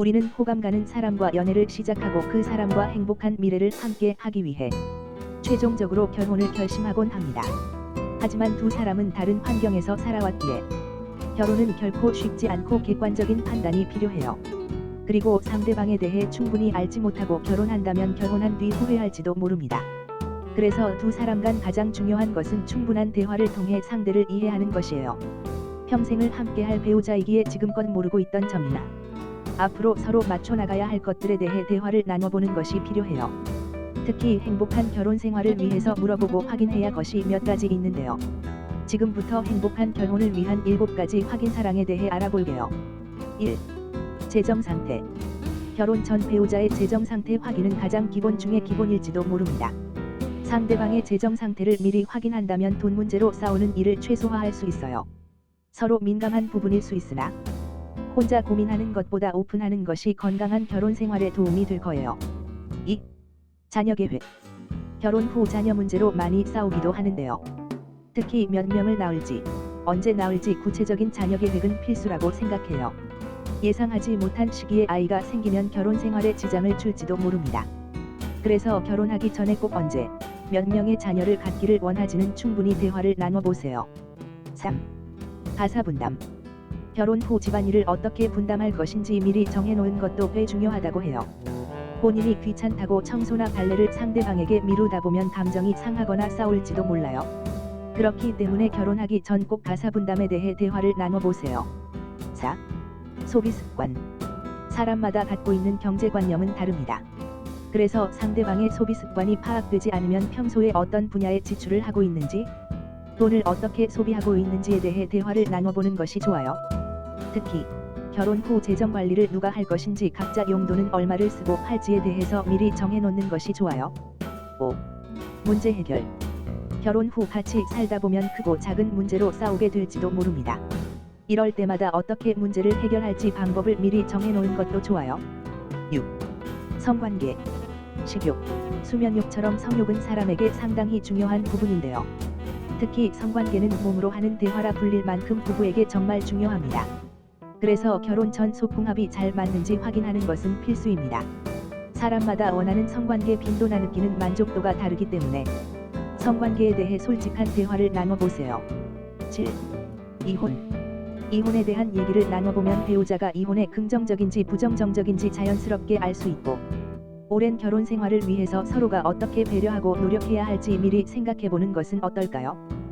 우리는 호감 가는 사람과 연애를 시작하고 그 사람과 행복한 미래를 함께 하기 위해 최종적으로 결혼을 결심하곤 합니다. 하지만 두 사람은 다른 환경에서 살아왔기에 결혼은 결코 쉽지 않고 객관적인 판단이 필요해요. 그리고 상대방에 대해 충분히 알지 못하고 결혼한다면 결혼한 뒤 후회할지도 모릅니다. 그래서 두 사람 간 가장 중요한 것은 충분한 대화를 통해 상대를 이해하는 것이에요. 평생을 함께할 배우자이기에 지금껏 모르고 있던 점이나 앞으로 서로 맞춰 나가야 할 것들에 대해 대화를 나눠보는 것이 필요해요. 특히 행복한 결혼 생활을 위해서 물어보고 확인해야 것이 몇 가지 있는데요. 지금부터 행복한 결혼을 위한 7가지 확인 사항에 대해 알아볼게요. 1. 재정 상태. 결혼 전 배우자의 재정 상태 확인은 가장 기본 중에 기본일지도 모릅니다. 상대방의 재정 상태를 미리 확인한다면 돈 문제로 싸우는 일을 최소화할 수 있어요. 서로 민감한 부분일 수 있으나 혼자 고민하는 것보다 오픈하는 것이 건강한 결혼 생활에 도움이 될 거예요. 2. 자녀 계획. 결혼 후 자녀 문제로 많이 싸우기도 하는데요. 특히 몇 명을 낳을지, 언제 낳을지 구체적인 자녀 계획은 필수라고 생각해요. 예상하지 못한 시기에 아이가 생기면 결혼 생활에 지장을 줄지도 모릅니다. 그래서 결혼하기 전에 꼭 언제, 몇 명의 자녀를 갖기를 원하지는 충분히 대화를 나눠보세요. 3. 가사 분담. 결혼 후 집안일을 어떻게 분담할 것인지 미리 정해놓은 것도 꽤 중요하다고 해요. 본인이 귀찮다고 청소나 빨래를 상대방에게 미루다 보면 감정이 상하거나 싸울지도 몰라요. 그렇기 때문에 결혼하기 전 꼭 가사 분담에 대해 대화를 나눠보세요. 4. 소비 습관. 사람마다 갖고 있는 경제관념은 다릅니다. 그래서 상대방의 소비 습관이 파악되지 않으면 평소에 어떤 분야에 지출을 하고 있는지, 돈을 어떻게 소비하고 있는지에 대해 대화를 나눠보는 것이 좋아요. 특히 결혼 후 재정 관리를 누가 할 것인지, 각자 용도는 얼마를 쓰고 할지에 대해서 미리 정해놓는 것이 좋아요. 5. 문제 해결. 결혼 후 같이 살다 보면 크고 작은 문제로 싸우게 될지도 모릅니다. 이럴 때마다 어떻게 문제를 해결할지 방법을 미리 정해놓은 것도 좋아요. 6. 성관계. 식욕, 수면욕처럼 성욕은 사람에게 상당히 중요한 부분인데요. 특히 성관계는 몸으로 하는 대화라 불릴 만큼 부부에게 정말 중요합니다. 그래서 결혼 전 소궁합이 잘 맞는지 확인하는 것은 필수입니다. 사람마다 원하는 성관계 빈도나 느끼는 만족도가 다르기 때문에 성관계에 대해 솔직한 대화를 나눠보세요. 7. 이혼. 이혼에 대한 얘기를 나눠보면 배우자가 이혼에 긍정적인지 부정적인지 자연스럽게 알 수 있고, 오랜 결혼 생활을 위해서 서로가 어떻게 배려하고 노력해야 할지 미리 생각해보는 것은 어떨까요?